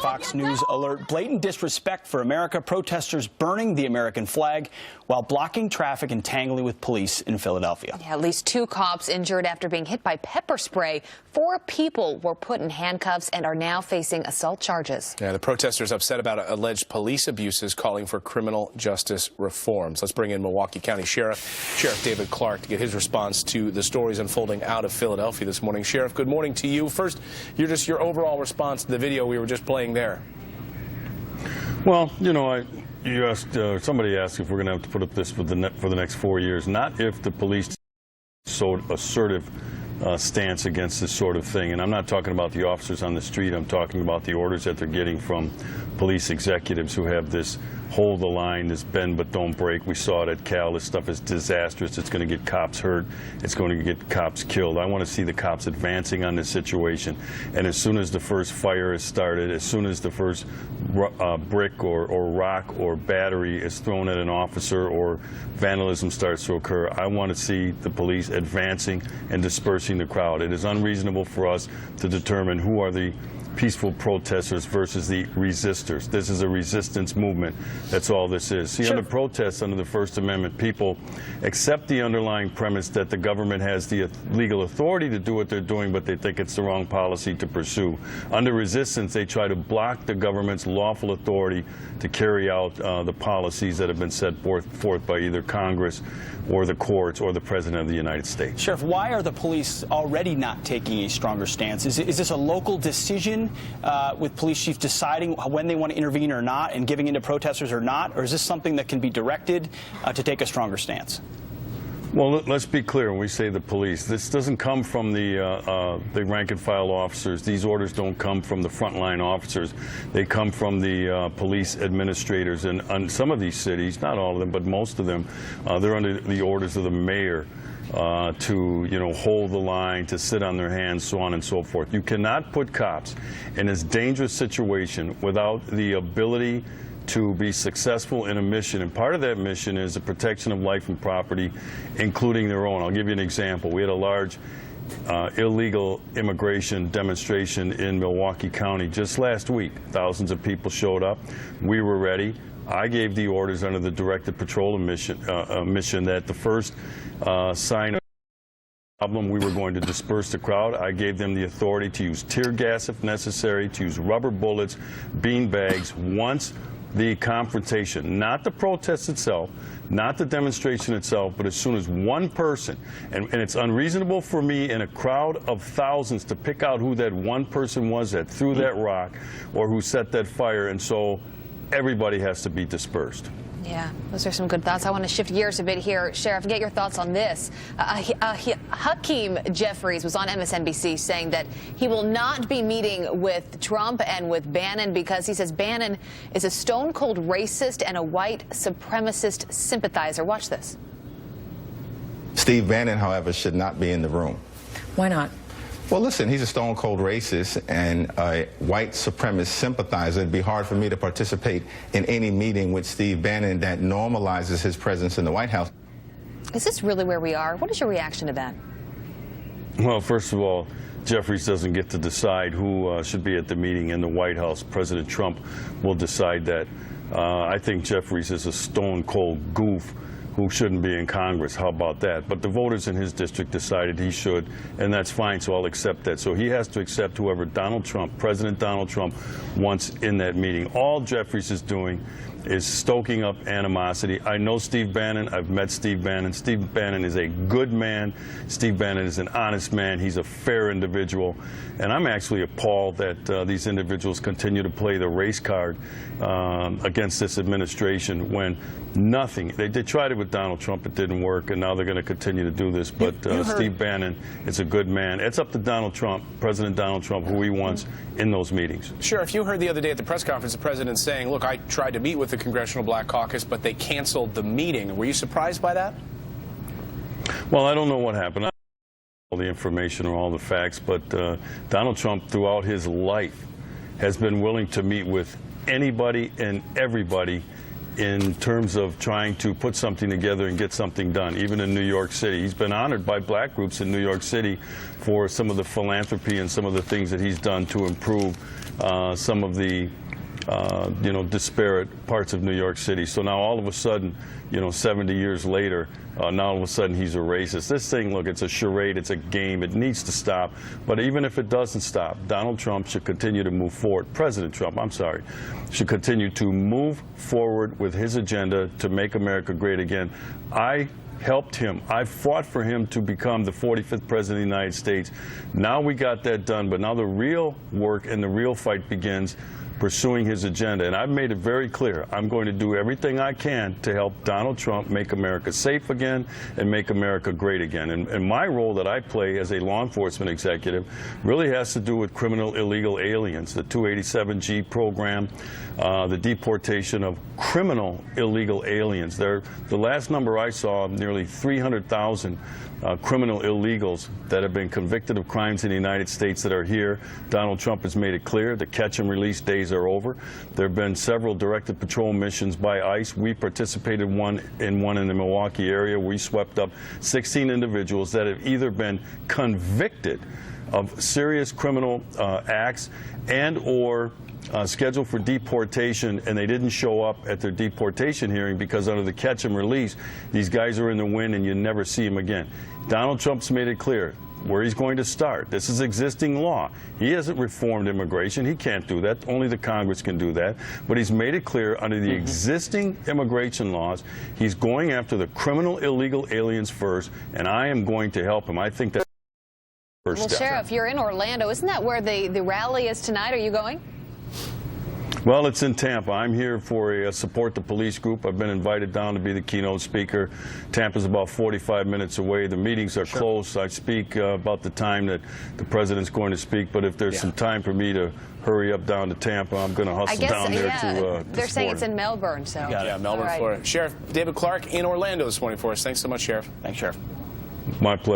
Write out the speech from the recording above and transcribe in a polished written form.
Fox News alert: blatant disrespect for America. Protesters burning the American flag while blocking traffic and tangling with police in Philadelphia. Yeah, at least 2 cops injured after being hit by pepper spray. 4 people were put in handcuffs and are now facing assault charges. Yeah, the protesters upset about alleged police abuses, calling for criminal justice reforms. Let's bring in Milwaukee County Sheriff David Clark to get his response to the stories unfolding out of Philadelphia this morning. Sheriff, good morning to you. First, your overall response to the video we were just playing there. Well, you know, somebody asked if we're going to have to put up this for the next 4 years. Not if the police so assertive stance against this sort of thing. And I'm not talking about the officers on the street. I'm talking about the orders that they're getting from police executives who have this hold the line, this bend but don't break. We saw it at Cal. This stuff is disastrous. It's going to get cops hurt. It's going to get cops killed. I want to see the cops advancing on this situation. And as soon as the first fire is started, as soon as the first brick or rock or battery is thrown at an officer or vandalism starts to occur, I want to see the police advancing and dispersing the crowd. It is unreasonable for us to determine who are the peaceful protesters versus the resistors. This is a resistance movement. That's all this is. See, under protests under the First Amendment, people accept the underlying premise that the government has the legal authority to do what they're doing, but they think it's the wrong policy to pursue. Under resistance, they try to block the government's lawful authority to carry out the policies that have been set forth by either Congress or the courts or the President of the United States. Sheriff, why are the police already not taking a stronger stance? Is this a local decision with police chiefs deciding when they want to intervene or not and giving in to protesters or not? Or is this something that can be directed to take a stronger stance? Well, let's be clear when we say the police. This doesn't come from the rank-and-file officers. These orders don't come from the frontline officers. They come from the police administrators. And on some of these cities, not all of them, but most of them, they're under the orders of the mayor to, you know, hold the line, to sit on their hands, so on and so forth. You cannot put cops in this dangerous situation without the ability to be successful in a mission, and part of that mission is the protection of life and property, including their own. I'll give you an example. We had a large illegal immigration demonstration in Milwaukee County just last week. Thousands of people showed up. We were ready. I gave the orders under the directed patrol mission that the first sign of problem, we were going to disperse the crowd. I gave them the authority to use tear gas if necessary, to use rubber bullets, bean bags, once the confrontation, not the protest itself, not the demonstration itself, but as soon as one person, and it's unreasonable for me in a crowd of thousands to pick out who that one person was that threw that rock or who set that fire, and so everybody has to be dispersed. Yeah, those are some good thoughts. I want to shift gears a bit here. Sheriff, get your thoughts on this. Cong Jeffries was on MSNBC saying that he will not be meeting with Trump and with Bannon because he says Bannon is a stone-cold racist and a white supremacist sympathizer. Watch this. Steve Bannon, however, should not be in the room. Why not? Well, listen, he's a stone-cold racist and a white supremacist sympathizer. It'd be hard for me to participate in any meeting with Steve Bannon that normalizes his presence in the White House. Is this really where we are? What is your reaction to that? Well, first of all, Jeffries doesn't get to decide who should be at the meeting in the White House. President Trump will decide that. I think Jeffries is a stone-cold goof who shouldn't be in Congress. How about that? But the voters in his district decided he should, and that's fine, so I'll accept that. So he has to accept whoever Donald Trump, President Donald Trump, wants in that meeting. All Jeffries is doing is stoking up animosity. I know Steve Bannon. I've met Steve Bannon. Steve Bannon is a good man. Steve Bannon is an honest man. He's a fair individual. And I'm actually appalled that these individuals continue to play the race card against this administration when nothing. They tried it with Donald Trump. It didn't work, and now they're going to continue to do this. But Steve Bannon is a good man. It's up to Donald Trump, President Donald Trump, who he wants in those meetings. Sure. If you heard the other day at the press conference the president saying, look, I tried to meet with the Congressional Black Caucus, but they canceled the meeting. Were you surprised by that? Well, I don't know what happened. I don't know all the information or all the facts, but Donald Trump throughout his life has been willing to meet with anybody and everybody in terms of trying to put something together and get something done, even in New York City. He's been honored by black groups in New York City for some of the philanthropy and some of the things that he's done to improve some of the disparate parts of New York City. So now all of a sudden, 70 years later, now all of a sudden he's a racist. This thing, look, it's a charade, it's a game, it needs to stop. But even if it doesn't stop, Donald Trump should continue to move forward. President Trump, I'm sorry, should continue to move forward with his agenda to make America great again. I helped him. I fought for him to become the 45th president of the United States. Now we got that done, but now the real work and the real fight begins pursuing his agenda. And I've made it very clear, I'm going to do everything I can to help Donald Trump make America safe again and make America great again. And my role that I play as a law enforcement executive really has to do with criminal illegal aliens, the 287G program, the deportation of criminal illegal aliens. The last number I saw, nearly 300,000 criminal illegals that have been convicted of crimes in the United States that are here. Donald Trump has made it clear the catch and release days are over. There have been several directed patrol missions by ICE. We participated in one in the Milwaukee area. We swept up 16 individuals that have either been convicted of serious criminal acts and or scheduled for deportation, and they didn't show up at their deportation hearing because under the catch and release, these guys are in the wind and you never see them again. Donald Trump's made it clear where he's going to start. This is existing law. He hasn't reformed immigration. He can't do that. Only the Congress can do that. But he's made it clear under the existing immigration laws, he's going after the criminal illegal aliens first, and I am going to help him. I think that's the first step. Well, Sheriff, you're in Orlando. Isn't that where the rally is tonight? Are you going? Well, it's in Tampa. I'm here for a support the police group. I've been invited down to be the keynote speaker. Tampa's about 45 minutes away. The meetings are close. I speak about the time that the president's going to speak, but if there's some time for me to hurry up down to Tampa, I'm going to hustle down there to they're saying it's in Melbourne, so. Yeah, Melbourne, Florida. Sheriff David Clark in Orlando this morning for us. Thanks so much, Sheriff. Thanks, Sheriff. My pleasure.